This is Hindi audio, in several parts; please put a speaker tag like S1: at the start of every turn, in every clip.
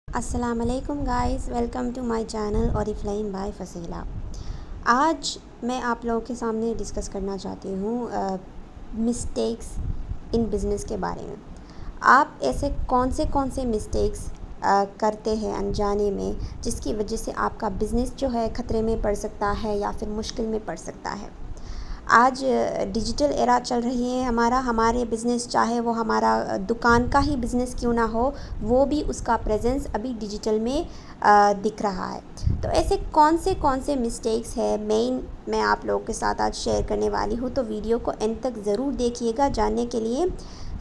S1: अस्सलाम वालेकुम guys, welcome to my channel Oriflame by Fasila. आज मैं आप लोगों के सामने डिस्कस करना चाहती हूँ मिस्टेक्स इन बिज़नेस के बारे में। आप ऐसे कौन से मिस्टेक्स करते हैं अनजाने में, जिसकी वजह से आपका बिज़नेस जो है ख़तरे में पड़ सकता है या फिर मुश्किल में पड़ सकता है। आज डिजिटल एरा चल रही है हमारे बिज़नेस, चाहे वो हमारा दुकान का ही बिज़नेस क्यों ना हो, वो भी उसका प्रेजेंस अभी डिजिटल में दिख रहा है। तो ऐसे कौन से मिस्टेक्स है मैं आप लोगों के साथ आज शेयर करने वाली हूँ, तो वीडियो को एंड तक ज़रूर देखिएगा जानने के लिए।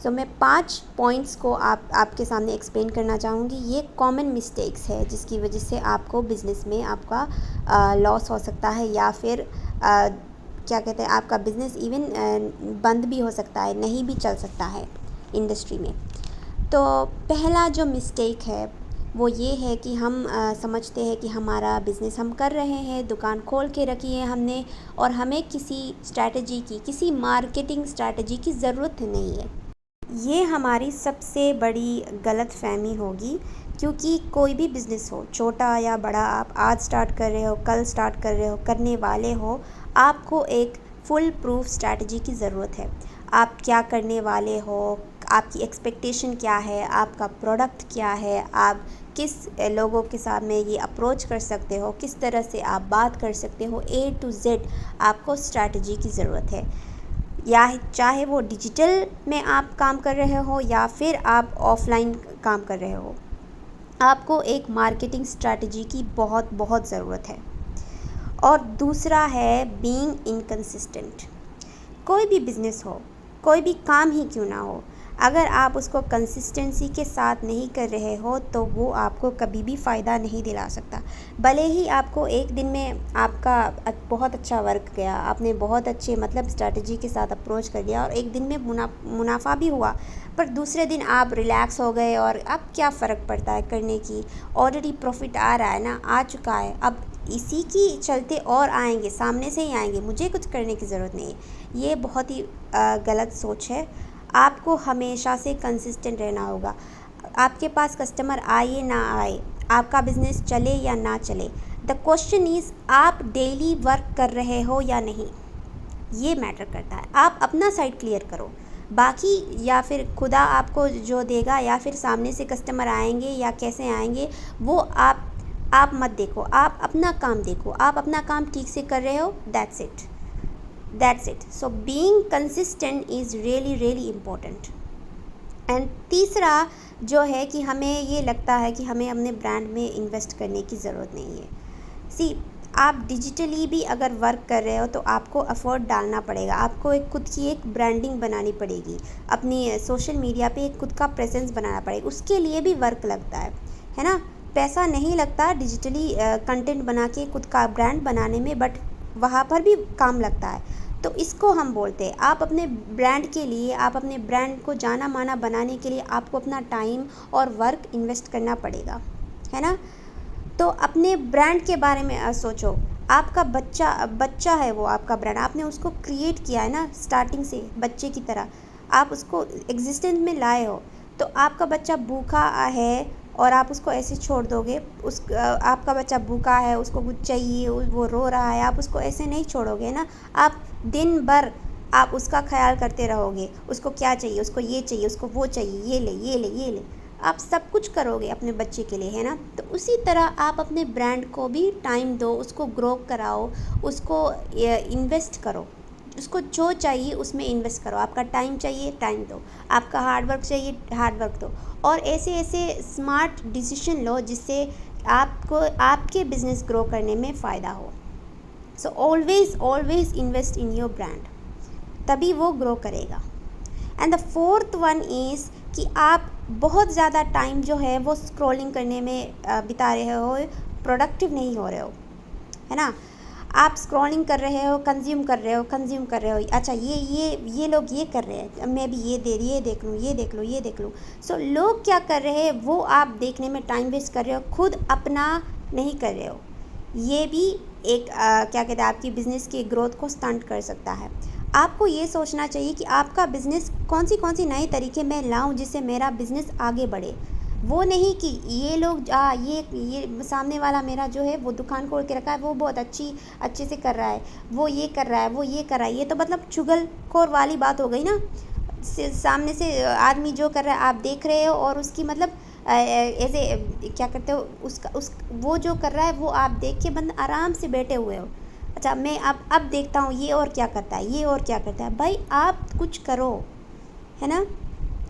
S1: तो मैं 5 पॉइंट्स को आपके सामने एक्सप्लेन करना चाहूँगी। ये कॉमन मिस्टेक्स है जिसकी वजह से आपको बिज़नेस में आपका लॉस हो सकता है या फिर क्या कहते हैं, आपका बिज़नेस इवन बंद भी हो सकता है, नहीं भी चल सकता है इंडस्ट्री में। तो पहला जो मिस्टेक है वो ये है कि हम समझते हैं कि हमारा बिज़नेस हम कर रहे हैं, दुकान खोल के रखी है हमने, और हमें किसी मार्केटिंग स्ट्रैटेजी की ज़रूरत नहीं है। ये हमारी सबसे बड़ी गलतफ़हमी होगी, क्योंकि कोई भी बिज़नेस हो, छोटा या बड़ा, आप आज स्टार्ट कर रहे हो, कल स्टार्ट कर रहे हो, करने वाले हो, आपको एक फुल प्रूफ स्ट्रैटेजी की ज़रूरत है। आप क्या करने वाले हो, आपकी एक्सपेक्टेशन क्या है, आपका प्रोडक्ट क्या है, आप किस लोगों के सामने ये अप्रोच कर सकते हो, किस तरह से आप बात कर सकते हो, A to Z आपको स्ट्रैटेजी की ज़रूरत है। या चाहे वो डिजिटल में आप काम कर रहे हो या फिर आप ऑफलाइन काम कर रहे हो, आपको एक मार्केटिंग स्ट्रैटेजी की बहुत बहुत ज़रूरत है। और दूसरा है बीइंग इनकंसिस्टेंट। कोई भी बिज़नेस हो, कोई भी काम ही क्यों ना हो, अगर आप उसको कंसिस्टेंसी के साथ नहीं कर रहे हो तो वो आपको कभी भी फ़ायदा नहीं दिला सकता। भले ही आपको एक दिन में आपका बहुत अच्छा वर्क गया, आपने बहुत अच्छे स्ट्रैटेजी के साथ अप्रोच कर लिया और एक दिन में मुनाफा भी हुआ, पर दूसरे दिन आप रिलैक्स हो गए और अब क्या फ़र्क पड़ता है करने की, ऑलरेडी प्रॉफिट आ रहा है ना, आ चुका है, अब इसी की चलते और आएंगे, सामने से ही आएंगे, मुझे कुछ करने की ज़रूरत नहीं है। ये बहुत ही गलत सोच है। आपको हमेशा से कंसिस्टेंट रहना होगा। आपके पास कस्टमर आए ना आए, आपका बिज़नेस चले या ना चले, द क्वेश्चन इज़ आप डेली वर्क कर रहे हो या नहीं, ये मैटर करता है। आप अपना साइड क्लियर करो, बाकी या फिर खुदा आपको जो देगा या फिर सामने से कस्टमर आएंगे या कैसे आएंगे, वो आप मत देखो, आप अपना काम देखो, आप अपना काम ठीक से कर रहे हो, that's it. So being consistent is really really important. And तीसरा जो है कि हमें ये लगता है कि हमें अपने ब्रांड में इन्वेस्ट करने की ज़रूरत नहीं है। सी, आप डिजिटली भी अगर वर्क कर रहे हो तो आपको एफर्ट डालना पड़ेगा, आपको खुद की एक ब्रांडिंग बनानी पड़ेगी, अपनी सोशल मीडिया पे एक खुद का प्रेजेंस बनाना पड़ेगा, उसके लिए भी वर्क लगता है ना। पैसा नहीं लगता डिजिटली कंटेंट बना के खुद का ब्रांड बनाने में, बट वहाँ पर भी काम लगता है। तो इसको हम बोलते हैं, आप अपने ब्रांड के लिए, आप अपने ब्रांड को जाना माना बनाने के लिए आपको अपना टाइम और वर्क इन्वेस्ट करना पड़ेगा, है ना। तो अपने ब्रांड के बारे में सोचो। आपका बच्चा है वो आपका ब्रांड, आपने उसको क्रिएट किया है ना, स्टार्टिंग से बच्चे की तरह आप उसको एग्जिस्टेंस में लाए हो। तो आपका बच्चा भूखा है और आप उसको ऐसे छोड़ दोगे, आपका बच्चा भूखा है, उसको कुछ चाहिए, वो रो रहा है, आप उसको ऐसे नहीं छोड़ोगे ना। आप दिन भर आप उसका ख्याल करते रहोगे, उसको क्या चाहिए, उसको ये चाहिए, उसको वो चाहिए, ये ले, आप सब कुछ करोगे अपने बच्चे के लिए, है ना। तो उसी तरह आप अपने ब्रांड को भी टाइम दो, उसको ग्रो कराओ, उसको इन्वेस्ट करो, उसको जो चाहिए उसमें इन्वेस्ट करो। आपका टाइम चाहिए, टाइम दो, आपका हार्ड वर्क चाहिए, हार्ड वर्क दो, और ऐसे ऐसे स्मार्ट डिसीजन लो जिससे आपको आपके बिज़नेस ग्रो करने में फ़ायदा हो। So always invest in your brand, तभी वो ग्रो करेगा। And the fourth one is कि आप बहुत ज़्यादा टाइम जो है वो स्क्रॉलिंग करने में बिता रहे हो, प्रोडक्टिव नहीं हो रहे हो, है ना। आप स्क्रॉलिंग कर रहे हो, कंज्यूम कर रहे हो, अच्छा ये लोग ये कर रहे हैं, मैं भी ये देख लूँ। सो लोग क्या कर रहे हैं वो आप देखने में टाइम वेस्ट कर रहे हो, खुद अपना नहीं कर रहे हो। ये भी एक क्या कहते हैं, आपकी बिज़नेस की ग्रोथ को स्टंट कर सकता है। आपको ये सोचना चाहिए कि आपका बिज़नेस कौन सी नए तरीके मैं लाऊं जिससे मेरा बिज़नेस आगे बढ़े। वो नहीं कि ये लोग ये सामने वाला मेरा जो है वो दुकान खोल के रखा है, वो बहुत अच्छे से कर रहा है, वो ये कर रहा है, वो ये कर रहा है, ये तो मतलब चुगलखोर वाली बात हो गई ना। सामने से आदमी जो कर रहा है आप देख रहे हो, और उसकी मतलब ऐसे क्या करते हो, उसका वो जो कर रहा है वो आप देख के बंद आराम से बैठे हुए हो। अच्छा, मैं अब देखता हूँ ये और क्या करता है, ये और क्या करता है। भाई आप कुछ करो, है ना।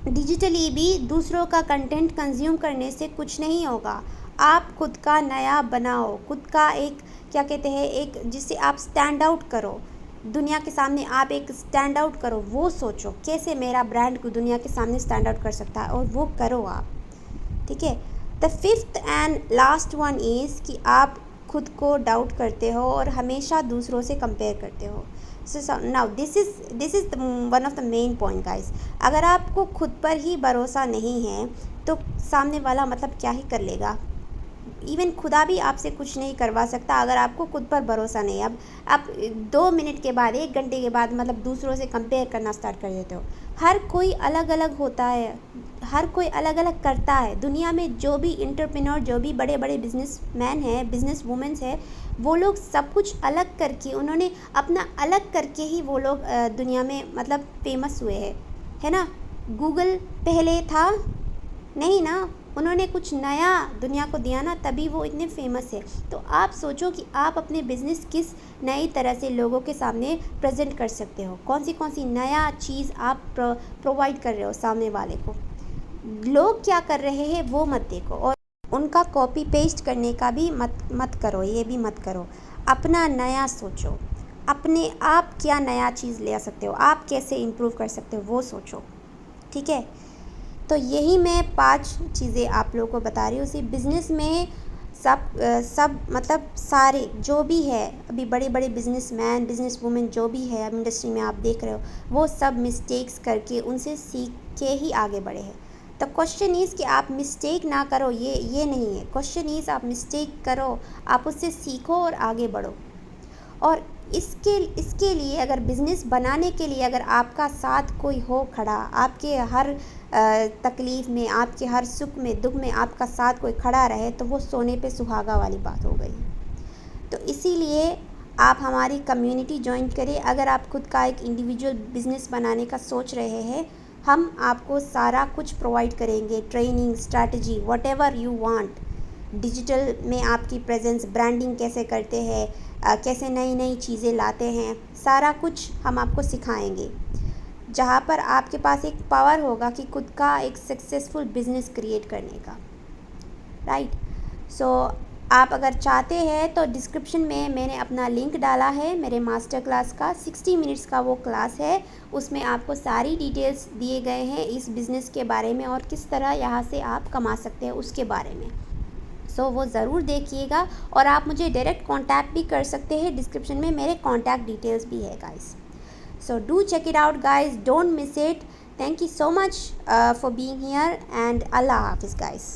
S1: डिजिटली भी दूसरों का कंटेंट कंज्यूम करने से कुछ नहीं होगा। आप खुद का नया बनाओ, खुद का एक क्या कहते हैं, एक जिससे आप स्टैंड आउट करो दुनिया के सामने। आप एक स्टैंड आउट करो, वो सोचो कैसे मेरा ब्रांड को दुनिया के सामने स्टैंड आउट कर सकता है, और वो करो आप। ठीक है। The fifth and last one is कि आप खुद को डाउट करते हो और हमेशा दूसरों से कंपेयर करते हो। So now this is one of the main point guys. अगर आपको खुद पर ही भरोसा नहीं है तो सामने वाला मतलब क्या ही कर लेगा। इवन खुदा भी आपसे कुछ नहीं करवा सकता अगर आपको खुद पर भरोसा नहीं। अब आप 2 मिनट के बाद, 1 घंटे के बाद मतलब दूसरों से कंपेयर करना स्टार्ट कर देते हो। हर कोई अलग अलग होता है, हर कोई अलग अलग करता है। दुनिया में जो भी इंटरप्रेन्योर, जो भी बड़े बड़े बिजनेसमैन हैं, बिजनेस वुमेन्स हैं, वो लोग सब कुछ अलग करके, उन्होंने अपना अलग करके ही वो लोग दुनिया में मतलब फेमस हुए हैं, है ना। गूगल पहले था नहीं ना, उन्होंने कुछ नया दुनिया को दिया ना, तभी वो इतने फेमस है। तो आप सोचो कि आप अपने बिज़नेस किस नई तरह से लोगों के सामने प्रेजेंट कर सकते हो, कौन सी नया चीज़ आप प्रोवाइड कर रहे हो सामने वाले को। लोग क्या कर रहे हैं वो मत देखो, और उनका कॉपी पेस्ट करने का भी मत करो, ये भी मत करो। अपना नया सोचो, अपने आप क्या नया चीज़ ले आ सकते हो, आप कैसे इम्प्रूव कर सकते हो, वो सोचो। ठीक है। तो यही मैं 5 चीज़ें आप लोगों को बता रही हूँ। उसी बिज़नेस में सब मतलब सारे जो भी है, अभी बड़े बड़े बिजनेसमैन, बिजनेस वुमेन जो भी है अब इंडस्ट्री में आप देख रहे हो, वो सब मिस्टेक्स करके उनसे सीख के ही आगे बढ़े हैं। तो क्वेश्चन इज़ कि आप मिस्टेक ना करो, ये नहीं है। क्वेश्चन इज़ आप मिस्टेक करो, आप उससे सीखो और आगे बढ़ो। और इसके लिए, अगर बिज़नेस बनाने के लिए अगर आपका साथ कोई हो खड़ा, आपके हर तकलीफ़ में, आपके हर सुख में, दुख में आपका साथ कोई खड़ा रहे, तो वो सोने पे सुहागा वाली बात हो गई। तो इसीलिए आप हमारी कम्युनिटी ज्वाइन करें। अगर आप खुद का एक इंडिविजुअल बिज़नेस बनाने का सोच रहे हैं, हम आपको सारा कुछ प्रोवाइड करेंगे, training, strategy, whatever you want. Digital में आपकी प्रेजेंस, ब्रांडिंग कैसे करते हैं, कैसे नई नई चीज़ें लाते हैं, सारा कुछ हम आपको सिखाएंगे। जहाँ पर आपके पास एक पावर होगा कि खुद का एक सक्सेसफुल बिजनेस क्रिएट करने का, राइट। सो आप अगर चाहते हैं तो डिस्क्रिप्शन में मैंने अपना लिंक डाला है मेरे मास्टर क्लास का। 60 मिनट्स का वो क्लास है, उसमें आपको सारी डिटेल्स दिए गए हैं इस बिज़नेस के बारे में, और किस तरह यहाँ से आप कमा सकते हैं उसके बारे में। सो वो ज़रूर देखिएगा, और आप मुझे डायरेक्ट कांटेक्ट भी कर सकते हैं। डिस्क्रिप्शन में मेरे कांटेक्ट डिटेल्स भी है guys. So do check it out guys, don't miss it. Thank you so much for being here, and Allah Hafiz guys.